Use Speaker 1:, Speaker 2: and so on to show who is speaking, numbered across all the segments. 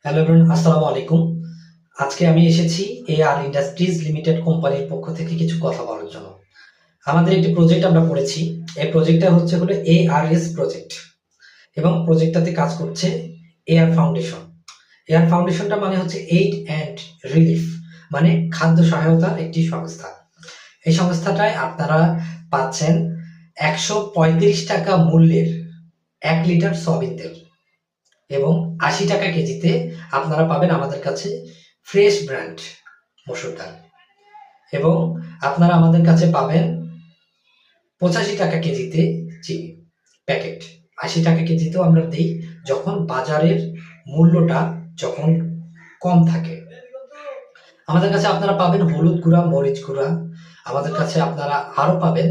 Speaker 1: Hello everyone, আসসালামু আলাইকুম। আজকে আমি এসেছি এআর ইন্ডাস্ট্রিজ লিমিটেড কোম্পানির পক্ষ থেকে কিছু কথা বলার জন্য। আমাদের একটি প্রজেক্ট আমরা করেছি। এই প্রজেক্টটা হচ্ছে হলো এআরএস প্রজেক্ট এবং প্রজেক্টটাতে কাজ করছে এআর ফাউন্ডেশন। এআর ফাউন্ডেশনটা মানে হচ্ছে এইড অ্যান্ড রিলিফ, মানে খাদ্য সহায়তার একটি সংস্থা। এই সংস্থাটায় আপনারা পাচ্ছেন 135 টাকা মূল্যের 1 লিটার সয়াবিন তেল এবং 80 টাকা কেজিতে আপনারা পাবেন আমাদের কাছে ফ্রেশ ব্র্যান্ড মসুর ডাল এবং আপনারা আমাদের কাছে পাবেন 85 টাকা কেজিতে চিনি প্যাকেট। 80 টাকা কেজিতেও আমরা দিই যখন বাজারের মূল্যটা যখন কম থাকে। আমাদের কাছে আপনারা পাবেন হলুদ গুঁড়া, মরিচ গুঁড়া। আমাদের কাছে আপনারা আরো পাবেন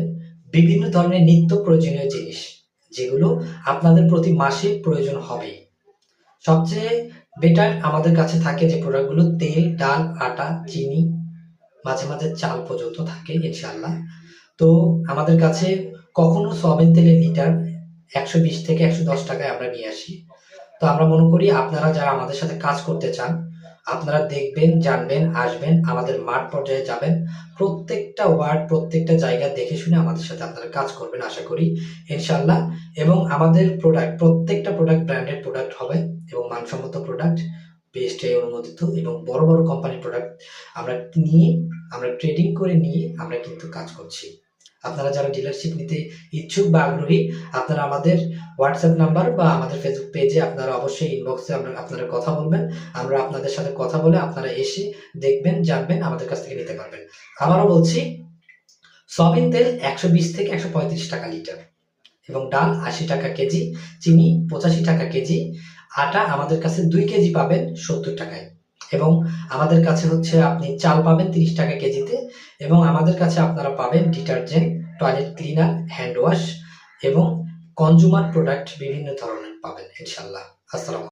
Speaker 1: বিভিন্ন ধরনের নিত্য প্রয়োজনীয় জিনিস, যেগুলো আপনাদের প্রতি মাসে প্রয়োজন হবে। সবচেয়ে বেটার আমাদের কাছে থাকে যে প্রোডাক্টগুলো তেল, ডাল, আটা, চিনি, মাঝে মাঝে চাল পর্যন্ত থাকে ইনশাআল্লাহ। তো আমাদের কাছে কখনো সয়াবিন তেলের লিটার 120 থেকে 110 টাকায় আমরা নিয়ে আসি। তো আমরা মনে করি আপনারা যারা আমাদের সাথে কাজ করতে চান, আপনারা দেখবেন, জানবেন, আসবেন, আমাদের মাঠ পর্যায়ে যাবেন, প্রত্যেকটা ওয়ার্ড, প্রত্যেকটা জায়গা দেখে শুনে আমাদের সাথে আপনারা কাজ করবেন আশা করি ইনশাআল্লাহ। এবং আমাদের প্রোডাক্ট, প্রত্যেকটা প্রোডাক্ট ব্র্যান্ডেড প্রোডাক্ট হবে এবং মানসম্মত প্রোডাক্ট, বিএসটিআই অনুমোদিত এবং বড় বড় কোম্পানির প্রোডাক্ট আমরা নিয়ে, আমরা ট্রেডিং করে নিয়ে আমরা কিন্তু কাজ করছি। আপনারা যারা ডিলারশিপ নিতে ইচ্ছুক বা আগ্রহী, আপনারা আমাদের হোয়াটসঅ্যাপ নাম্বার বা আমাদের ফেসবুক পেজে আপনারা অবশ্যই ইনবক্সে আপনারা কথা বলবেন। আমরা আপনাদের সাথে কথা বলে আপনারা এসে দেখবেন, জানবেন, আমাদের কাছ থেকে নিতে পারবেন। আবারও বলছি, সয়াবিন তেল 120 থেকে 135 টাকা লিটার এবং ডাল 80 টাকা কেজি, চিনি 85 টাকা কেজি, আটা আমাদের কাছে 2 কেজি পাবেন 70 টাকায় এবং আমাদের কাছে হচ্ছে আপনি চাল পাবেন 30 টাকা কেজিতে এবং আমাদের কাছে আপনারা পাবেন detergent, toilet cleaner, hand wash এবং কনজুমার প্রোডাক্ট বিভিন্ন ধরনের পাবেন ইনশাআল্লাহ। আসসালামু